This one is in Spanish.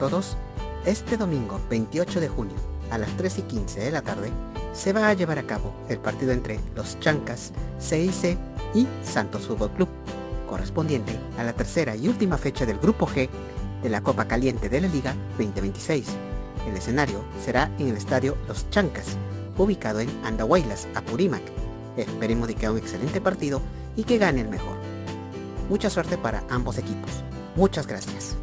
todos. Este domingo 28 de junio a las 3:15 de la tarde se va a llevar a cabo el partido entre los Chancas CIC y Santos Fútbol Club, correspondiente a la tercera y última fecha del Grupo G de la Copa Caliente de la Liga 2026. El escenario será en el estadio Los Chancas, ubicado en Andahuaylas, Apurímac. Esperemos de que haga un excelente partido y que gane el mejor. Mucha suerte para ambos equipos. Muchas gracias.